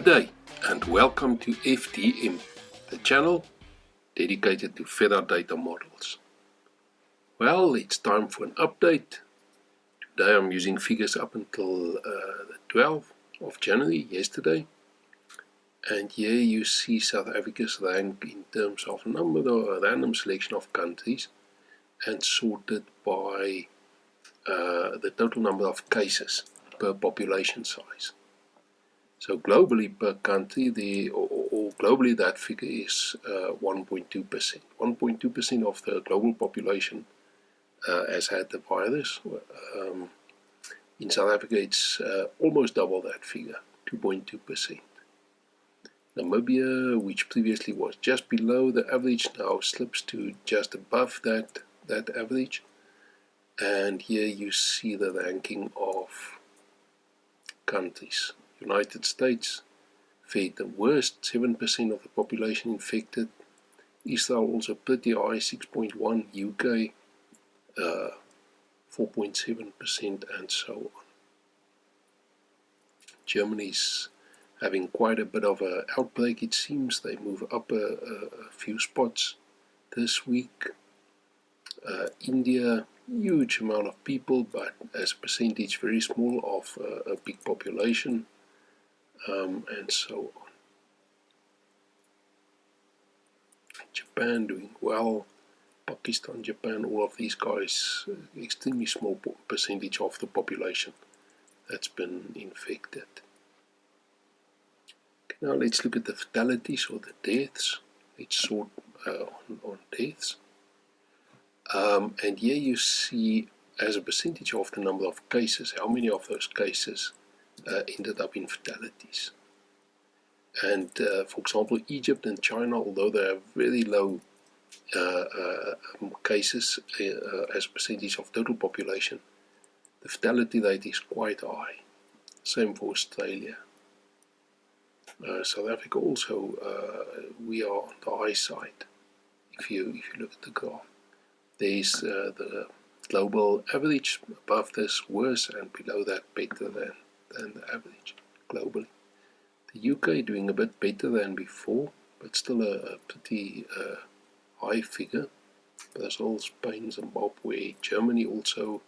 Good day and welcome to FDM, the channel dedicated to feather data models. Well, it's time for an update. Today I'm using figures up until the 12th of January, yesterday. And here you see South Africa's rank in terms of number or a random selection of countries and sorted by the total number of cases per population size. So globally per country, globally that figure is 1.2%. 1.2% of the global population has had the virus. In South Africa it's almost double that figure, 2.2%. Namibia, which previously was just below the average, now slips to just above that average. And here you see the ranking of countries. United States fared the worst, 7% of the population infected. Israel also pretty high, 6.1%. UK 4.7%, and so on. Germany's having quite a bit of an outbreak, it seems. They move up a few spots this week. India, huge amount of people, but as a percentage very small of a big population. And so on. Japan doing well. Pakistan, Japan, all of these guys, extremely small percentage of the population that's been infected. Okay, now let's look at the fatalities or the deaths. Let's sort on deaths. And here you see as a percentage of the number of cases, how many of those cases ended up in fatalities. And for example, Egypt and China, although they have very low cases as a percentage of total population, the fatality rate is quite high. Same for Australia. South Africa also, we are on the high side. If you look at the graph, there's the global average. Above this worse, and below that better than the average globally. The UK doing a bit better than before, but still a pretty high figure. Brazil, Spain, Zimbabwe, Germany also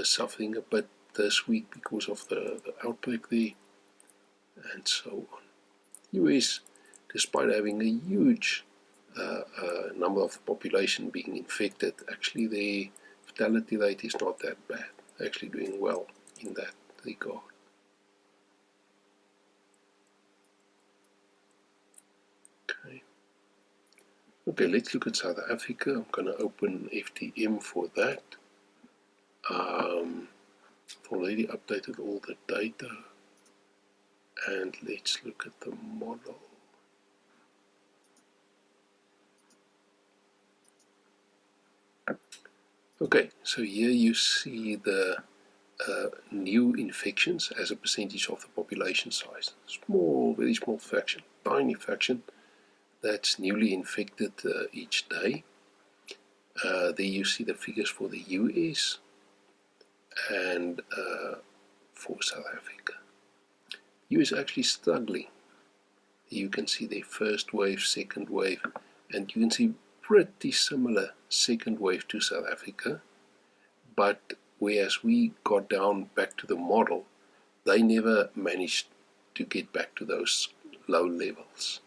suffering a bit this week because of the outbreak there, and so on. US, despite having a huge number of the population being infected, actually the fatality rate is not that bad. Actually doing well in that regard. Okay, let's look at South Africa. I'm going to open FDM for that. I've already updated all the data. And let's look at the model. Okay, so here you see the new infections as a percentage of the population size. Small, very small fraction, tiny fraction that's newly infected each day. There you see the figures for the US and for South Africa. US actually struggling. You can see the first wave, second wave, and you can see pretty similar second wave to South Africa, but whereas we got down back to the model, they never managed to get back to those low levels.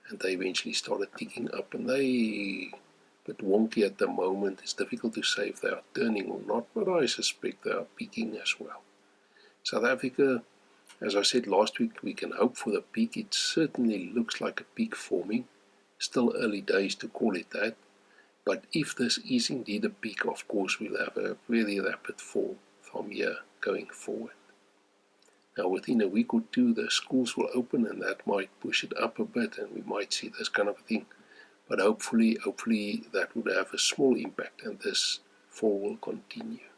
And they eventually started ticking up, and they a bit wonky at the moment. It's difficult to say if they are turning or not, but I suspect they are peaking as well. South Africa, as I said last week, we can hope for the peak. It certainly looks like a peak forming. Still early days to call it that, but if this is indeed a peak, of course we'll have a very rapid fall from here going forward. Now within a week or two the schools will open, and that might push it up a bit, and we might see this kind of a thing. But hopefully that would have a small impact, and this fall will continue.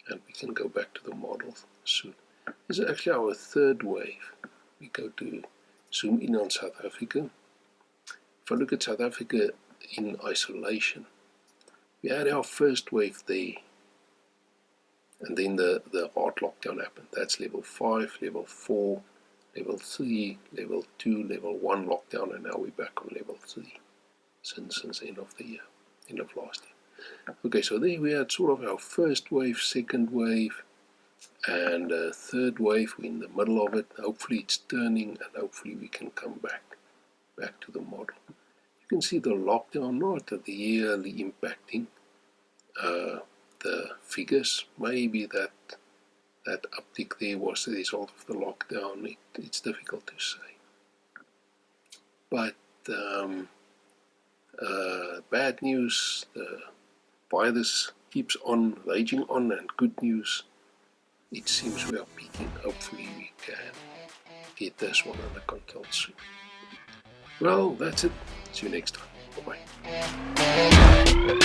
And we can go back to the model soon. This is actually our third wave. We go to zoom in on South Africa. If I look at South Africa in isolation, we had our first wave there. And then the hard lockdown happened. That's level 5, level 4, level 3, level 2, level 1 lockdown, and now we're back on level 3 since the end of the year, end of last year. Okay, so there we had sort of our first wave, second wave, and third wave. We're in the middle of it. Hopefully it's turning, and hopefully we can come back to the model. You can see the lockdown not really impacting the figures. Maybe that uptick there was the result of the lockdown. It's difficult to say. But bad news, the virus keeps on raging on, and good news, it seems we are peaking. Hopefully we can get this one under control soon. Well, that's it. See you next time. Bye-bye.